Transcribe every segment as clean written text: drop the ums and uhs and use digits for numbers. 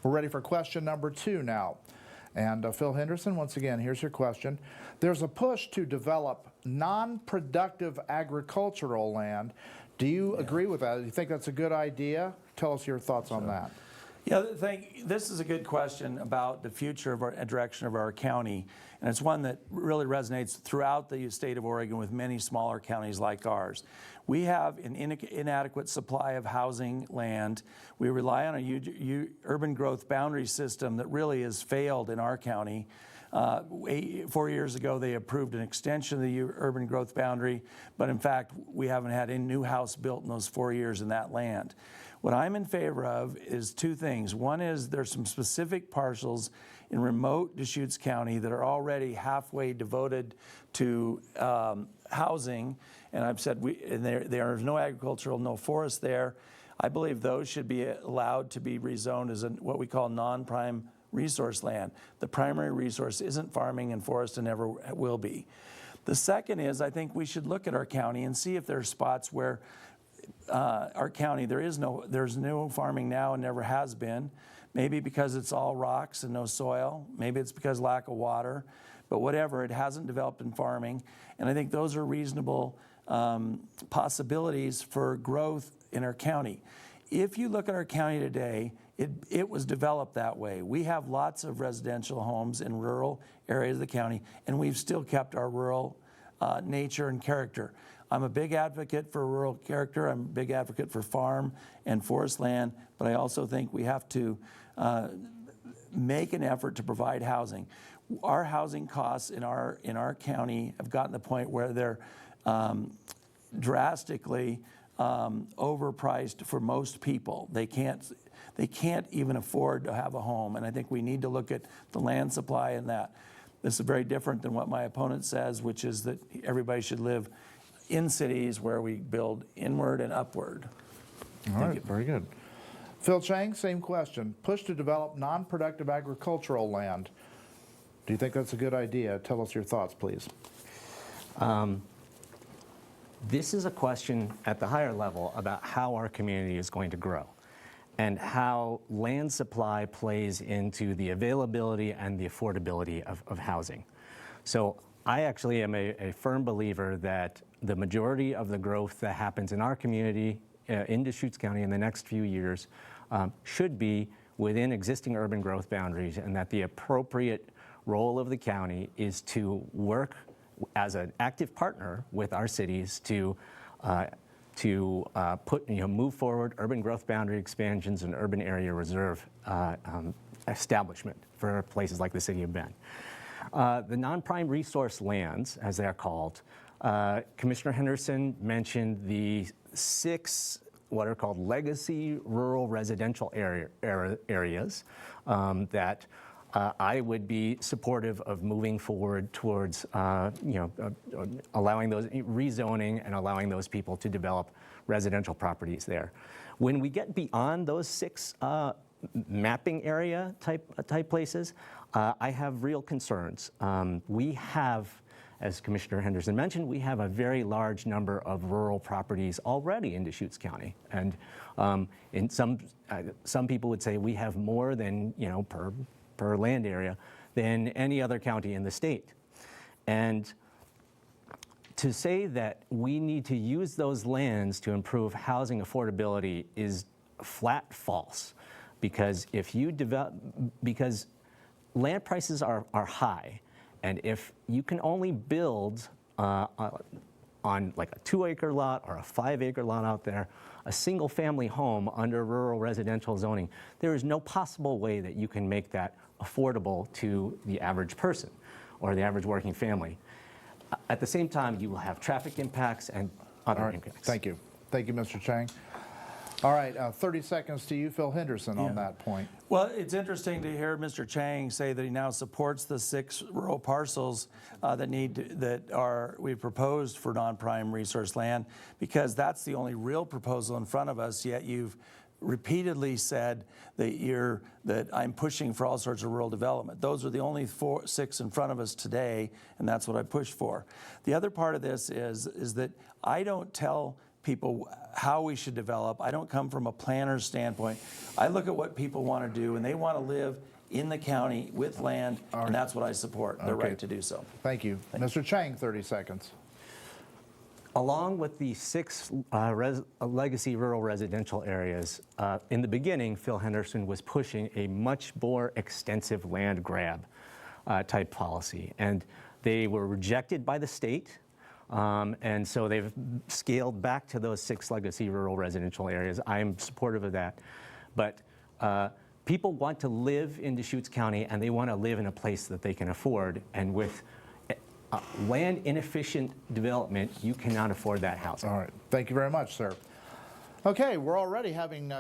We're ready for question number 2 now. And Phil Henderson, once again, here's your question. There's a push to develop non-productive agricultural land. Do you agree with that? Do you think that's a good idea? Tell us your thoughts on that. Yeah, this is a good question about the future of our direction of our county, and it's one that really resonates throughout the state of Oregon with many smaller counties like ours. We have an inadequate supply of housing land. We rely on a urban growth boundary system that really has failed in our county. 4 years ago, they approved an extension of the urban growth boundary, but in fact, we haven't had any new house built in those 4 years in that land. What I'm in favor of is 2 things. One is there's some specific parcels in remote Deschutes County that are already halfway devoted to housing, and I've said there is no agricultural, no forest there. I believe those should be allowed to be rezoned as what we call non-prime resource land. The primary resource isn't farming and forest and never will be. The second is I think we should look at our county and see if there are spots where our county, there's no farming now and never has been. Maybe because it's all rocks and no soil. Maybe it's because lack of water. But whatever, it hasn't developed in farming. And I think those are reasonable possibilities for growth in our county. If you look at our county today, it was developed that way. We have lots of residential homes in rural areas of the county, and we've still kept our rural nature and character. I'm a big advocate for rural character. I'm a big advocate for farm and forest land, but I also think we have to make an effort to provide housing. Our housing costs in our county have gotten to the point where they're drastically overpriced for most people. They can't even afford to have a home, and I think we need to look at the land supply and that. This is very different than what my opponent says, which is that everybody should live in cities where we build inward and upward. All right, very good. Phil Chang, same question. Push to develop non-productive agricultural land. Do you think that's a good idea? Tell us your thoughts, please. This is a question at the higher level about how our community is going to grow and how land supply plays into the availability and the affordability of housing. So I actually am a firm believer that the majority of the growth that happens in our community in Deschutes County in the next few years should be within existing urban growth boundaries, and that the appropriate role of the county is to work as an active partner with our cities to move forward urban growth boundary expansions and urban area reserve establishment for places like the city of Bend. The non-prime resource lands, as they're called, Commissioner Henderson mentioned the 6 what are called legacy rural residential areas that I would be supportive of moving forward towards, allowing those rezoning and allowing those people to develop residential properties there. When we get beyond those 6 mapping area type places, I have real concerns. We have, as Commissioner Henderson mentioned, we have a very large number of rural properties already in Deschutes County, and in some people would say we have more than per land area than any other county in the state. And to say that we need to use those lands to improve housing affordability is flat false, because because land prices are high, and if you can only build on like a 2-acre lot or a 5-acre lot out there, a single family home under rural residential zoning, there is no possible way that you can make that affordable to the average person or the average working family. At the same time, you will have traffic impacts and other impacts. Thank you. Thank you, Mr. Chang. All right, 30 seconds to you, Phil Henderson, on that point. Well, it's interesting to hear Mr. Chang say that he now supports the 6 rural parcels we've proposed for non-prime resource land, because that's the only real proposal in front of us. Yet you've repeatedly said that I'm pushing for all sorts of rural development. Those are the only 6 in front of us today, and that's what I push for. The other part of this is that I don't tell people how we should develop. I don't come from a planner's standpoint. I look at what people want to do, and they want to live in the county with land, and that's what I support, their Okay. right to do so. Thank you. Mr. Chang, 30 seconds. Along with the 6 legacy rural residential areas, in the beginning, Phil Henderson was pushing a much more extensive land grab type policy. And they were rejected by the state. And so they've scaled back to those 6 legacy rural residential areas. I am supportive of that. But people want to live in Deschutes County, and they want to live in a place that they can afford. And with land inefficient development, you cannot afford that housing. All right. Thank you very much, sir. Okay, we're already having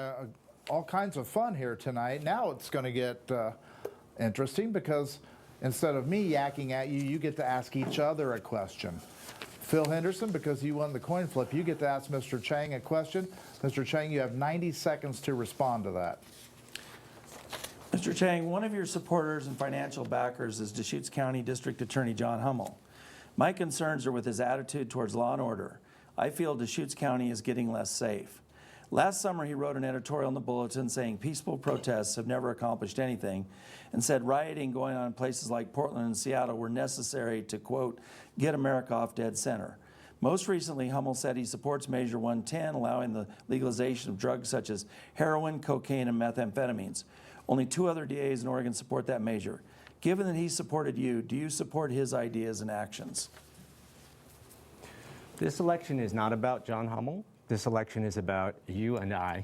all kinds of fun here tonight. Now it's going to get interesting because instead of me yakking at you, you get to ask each other a question. Phil Henderson, because you won the coin flip, you get to ask Mr. Chang a question. Mr. Chang, you have 90 seconds to respond to that. Mr. Chang, one of your supporters and financial backers is Deschutes County District Attorney John Hummel. My concerns are with his attitude towards law and order. I feel Deschutes County is getting less safe. Last summer, he wrote an editorial in the Bulletin saying peaceful protests have never accomplished anything, and said rioting going on in places like Portland and Seattle were necessary to, quote, get America off dead center. Most recently, Hummel said he supports Measure 110, allowing the legalization of drugs such as heroin, cocaine, and methamphetamines. Only 2 other DAs in Oregon support that measure. Given that he supported you, do you support his ideas and actions? This election is not about John Hummel. This election is about you and I.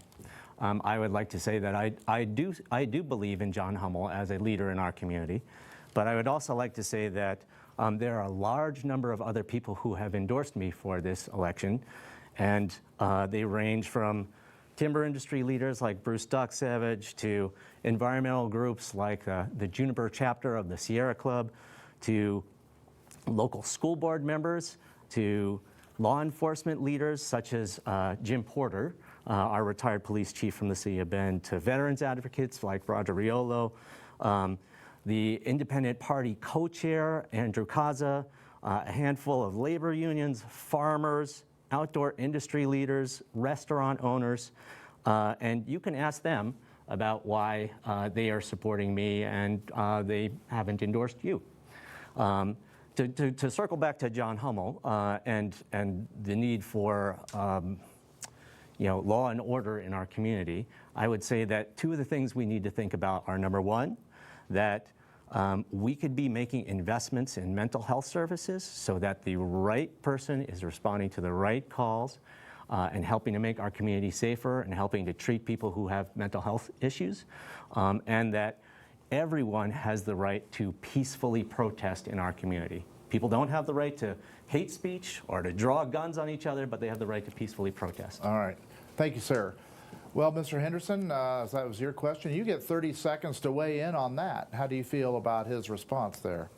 I would like to say that I do believe in John Hummel as a leader in our community, but I would also like to say that there are a large number of other people who have endorsed me for this election, and they range from timber industry leaders like Bruce Duck-Savage to environmental groups like the Juniper chapter of the Sierra Club, to local school board members, to law enforcement leaders such as Jim Porter, our retired police chief from the city of Bend, to veterans advocates like Roger Riolo, the independent party co-chair, Andrew Kaza, a handful of labor unions, farmers, outdoor industry leaders, restaurant owners, and you can ask them about why they are supporting me and they haven't endorsed you. To circle back to John Hummel and the need for law and order in our community, I would say that 2 of the things we need to think about are, number 1, that we could be making investments in mental health services so that the right person is responding to the right calls and helping to make our community safer and helping to treat people who have mental health issues, and that everyone has the right to peacefully protest in our community. People don't have the right to hate speech or to draw guns on each other, but they have the right to peacefully protest. All right. Thank you, sir. Well, Mr. Henderson, as that was your question, you get 30 seconds to weigh in on that. How do you feel about his response there?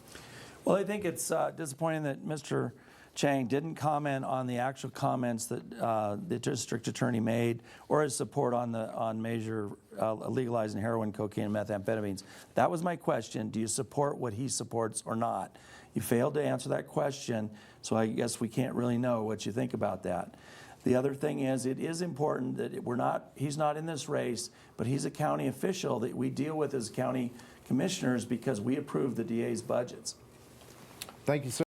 Well, I think it's disappointing that Mr. Chang didn't comment on the actual comments that the district attorney made or his support on measure legalizing heroin, cocaine, and methamphetamines. That was my question. Do you support what he supports or not? You failed to answer that question, so I guess we can't really know what you think about that. The other thing is, it is important that he's not in this race, but he's a county official that we deal with as county commissioners because we approve the DA's budgets. Thank you, sir.